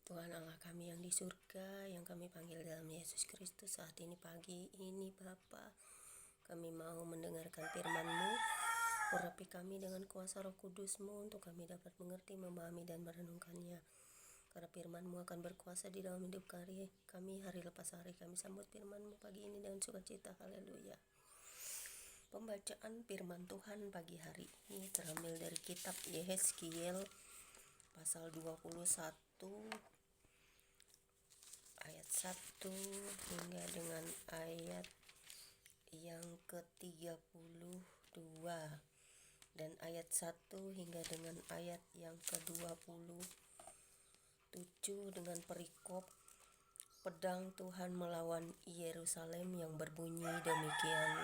Tuhan Allah kami yang di surga, yang kami panggil dalam Yesus Kristus saat ini pagi ini Bapa, kami mau mendengarkan firman-Mu. Urapi kami dengan kuasa Roh Kudus-Mu untuk kami dapat mengerti, memahami, dan merenungkannya. Karena firman-Mu akan berkuasa di dalam hidup kami hari lepas hari. Kami sambut firman-Mu pagi ini dengan sukacita. Haleluya. Pembacaan firman Tuhan pagi hari ini terambil dari kitab Yehezkiel pasal 21 ayat 1 hingga dengan ayat yang ke-32 dan ayat 1 hingga dengan ayat yang ke-27 dengan perikop pedang Tuhan melawan Yerusalem yang berbunyi demikian.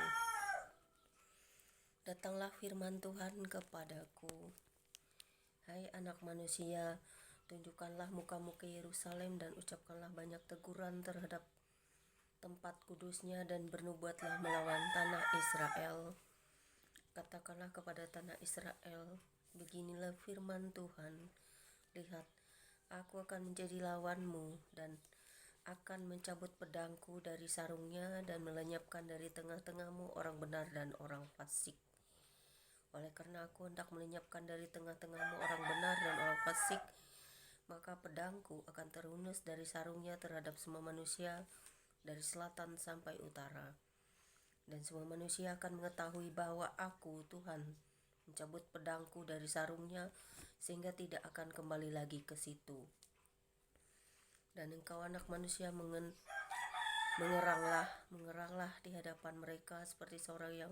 Datanglah firman Tuhan kepadaku, hai anak manusia, tunjukkanlah mukamu ke Yerusalem dan ucapkanlah banyak teguran terhadap tempat kudusnya dan bernubuatlah melawan tanah Israel. Katakanlah kepada tanah Israel, beginilah firman Tuhan, lihat, aku akan menjadi lawanmu dan akan mencabut pedangku dari sarungnya dan melenyapkan dari tengah-tengahmu orang benar dan orang fasik. Oleh karena aku hendak melenyapkan dari tengah-tengahmu orang benar dan orang fasik, maka pedangku akan terhunus dari sarungnya terhadap semua manusia dari selatan sampai utara. Dan semua manusia akan mengetahui bahwa aku, Tuhan, mencabut pedangku dari sarungnya sehingga tidak akan kembali lagi ke situ. Dan engkau anak manusia mengeranglah di hadapan mereka seperti seorang yang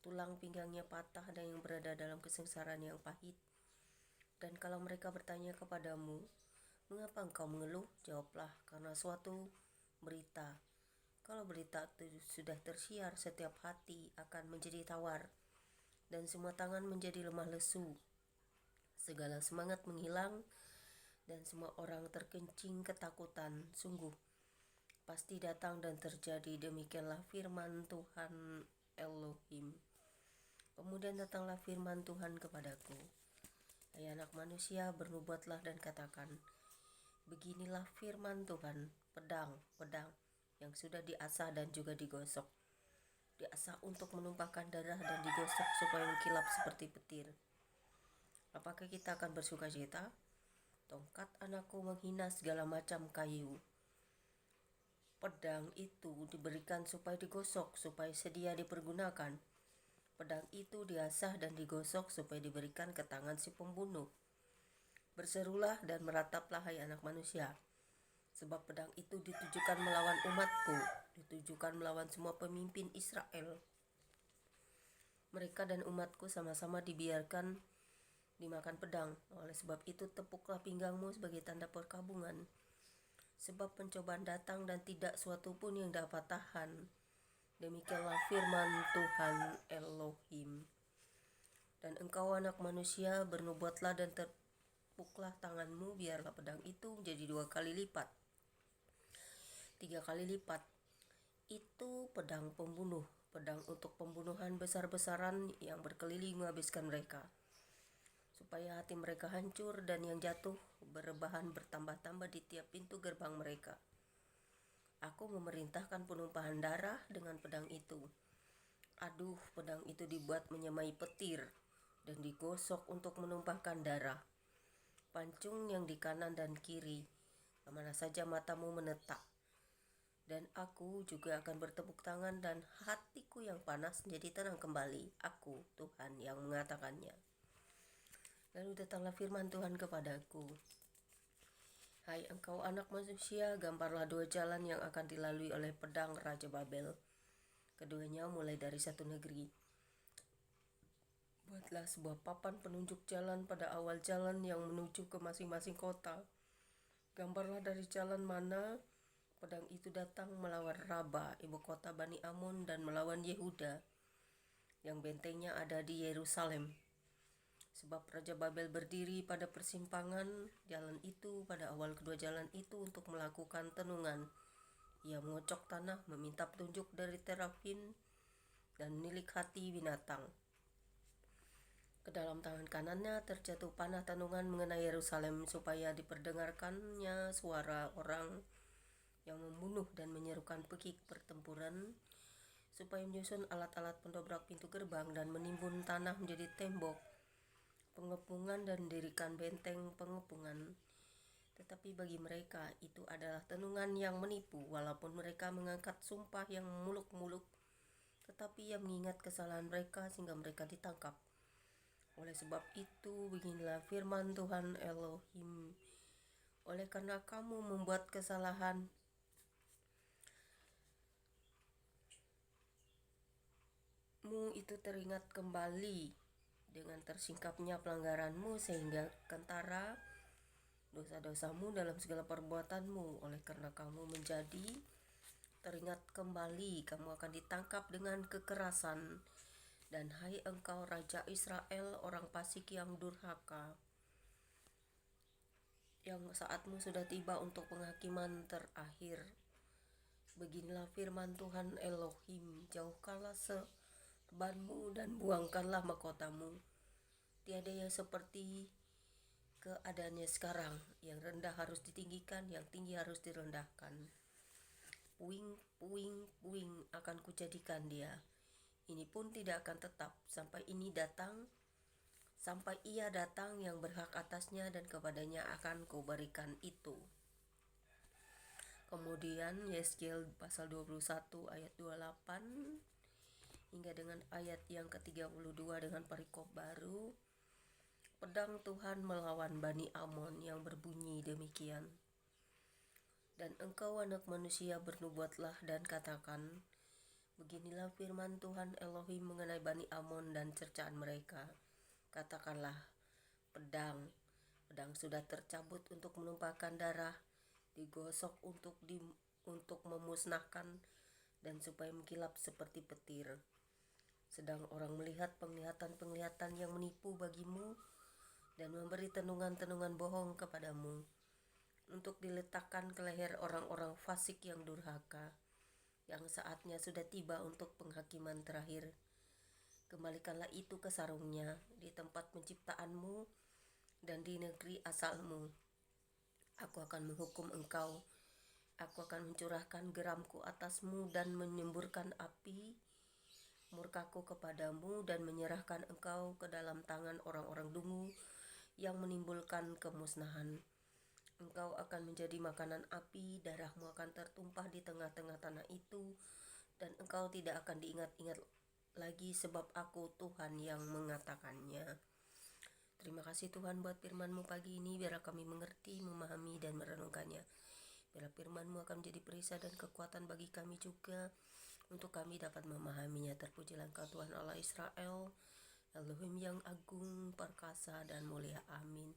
tulang pinggangnya patah dan yang berada dalam kesengsaraan yang pahit. Dan kalau mereka bertanya kepadamu, mengapa engkau mengeluh? Jawablah, karena suatu berita. Kalau berita itu sudah tersiar, setiap hati akan menjadi tawar, dan semua tangan menjadi lemah lesu. Segala semangat menghilang, dan semua orang terkencing ketakutan. Sungguh, pasti datang dan terjadi, demikianlah firman Tuhan Elohim. Kemudian datanglah firman Tuhan kepadaku, hai anak manusia, bernubuatlah dan katakan, beginilah firman Tuhan, pedang yang sudah diasah dan juga digosok, diasah untuk menumpahkan darah dan digosok supaya mengkilap seperti petir. Apakah kita akan bersuka cita? Tongkat anakku menghina segala macam kayu. Pedang itu diberikan supaya digosok, supaya sedia dipergunakan. Pedang itu diasah dan digosok supaya diberikan ke tangan si pembunuh. Berserulah dan merataplah, hai anak manusia, sebab pedang itu ditujukan melawan umatku, ditujukan melawan semua pemimpin Israel. Mereka dan umatku sama-sama dibiarkan dimakan pedang. Oleh sebab itu tepuklah pinggangmu sebagai tanda perkabungan, sebab pencobaan datang dan tidak suatu pun yang dapat tahan. Demikianlah firman Tuhan Elohim. Dan engkau anak manusia, bernubuatlah dan tepuklah tanganmu, biarlah pedang itu menjadi 2 kali lipat, 3 kali lipat. Itu pedang pembunuh, pedang untuk pembunuhan besar-besaran yang berkeliling menghabiskan mereka, supaya hati mereka hancur dan yang jatuh berrebahan bertambah-tambah di tiap pintu gerbang mereka. Aku memerintahkan penumpahan darah dengan pedang itu. Aduh, pedang itu dibuat menyamai petir dan digosok untuk menumpahkan darah. Pancung yang di kanan dan kiri, kemana saja matamu menetap. Dan aku juga akan bertepuk tangan dan hatiku yang panas menjadi tenang kembali. Aku, Tuhan, yang mengatakannya. Lalu datanglah firman Tuhan kepadaku, hai engkau anak manusia, gambarlah 2 jalan yang akan dilalui oleh pedang Raja Babel. Keduanya mulai dari satu negeri. Buatlah sebuah papan penunjuk jalan pada awal jalan yang menuju ke masing-masing kota. Gambarlah dari jalan mana pedang itu datang melawan Raba, ibu kota Bani Amun, dan melawan Yehuda, yang bentengnya ada di Yerusalem. Sebab Raja Babel berdiri pada persimpangan jalan itu pada awal kedua jalan itu untuk melakukan tenungan. Ia mengocok tanah, meminta petunjuk dari terafim, dan menilik hati binatang. Ke dalam tangan kanannya terjatuh panah tanungan mengenai Yerusalem supaya diperdengarkannya suara orang yang membunuh dan menyerukan pekik pertempuran, supaya menyusun alat-alat pendobrak pintu gerbang dan menimbun tanah menjadi tembok pengepungan dan mendirikan benteng pengepungan. Tetapi bagi mereka itu adalah tenungan yang menipu, walaupun mereka mengangkat sumpah yang muluk-muluk, tetapi ia mengingat kesalahan mereka sehingga mereka ditangkap. Oleh sebab itu, beginilah firman Tuhan Elohim: oleh karena kamu membuat kesalahan, itu teringat kembali dengan tersingkapnya pelanggaranmu, sehingga kentara dosa-dosamu dalam segala perbuatanmu. Oleh karena kamu menjadi teringat kembali, kamu akan ditangkap dengan kekerasan. Dan hai engkau Raja Israel, orang fasik yang durhaka, yang saatmu sudah tiba untuk penghakiman terakhir. Beginilah firman Tuhan Elohim: jauhkanlah serbanmu dan buangkanlah mahkotamu. Tiada yang seperti keadaannya sekarang. Yang rendah harus ditinggikan, yang tinggi harus direndahkan. Puing, puing, puing akan kujadikan dia. Ini pun tidak akan tetap sampai ia datang yang berhak atasnya, dan kepadanya akan kuberikan itu. Kemudian Yeskiel pasal 21 ayat 28 hingga dengan ayat yang ke-32 dengan perikop baru. Pedang Tuhan melawan Bani Amon yang berbunyi demikian. Dan engkau anak manusia, bernubuatlah dan katakan, beginilah firman Tuhan Elohim mengenai Bani Amon dan cercaan mereka. Katakanlah, pedang sudah tercabut untuk menumpahkan darah, digosok untuk memusnahkan, dan supaya mengkilap seperti petir. Sedang orang melihat penglihatan-penglihatan yang menipu bagimu dan memberi tenungan-tenungan bohong kepadamu, untuk diletakkan ke leher orang-orang fasik yang durhaka, yang saatnya sudah tiba untuk penghakiman terakhir. Kembalikanlah itu ke sarungnya di tempat penciptaanmu dan di negeri asalmu. Aku akan menghukum engkau. Aku akan mencurahkan geramku atasmu dan menyemburkan api murkaku kepadamu, dan menyerahkan engkau ke dalam tangan orang-orang dungu yang menimbulkan kemusnahan. Engkau akan menjadi makanan api, darahmu akan tertumpah di tengah-tengah tanah itu, dan engkau tidak akan diingat-ingat lagi, sebab aku Tuhan yang mengatakannya. Terima kasih Tuhan buat firman-Mu pagi ini, biarlah kami mengerti, memahami, dan merenungkannya. Biarlah firman-Mu akan menjadi perisai dan kekuatan bagi kami juga, untuk kami dapat memahaminya. Terpujilah Engkau Tuhan Allah Israel, Elohim yang agung, perkasa, dan mulia. Amin.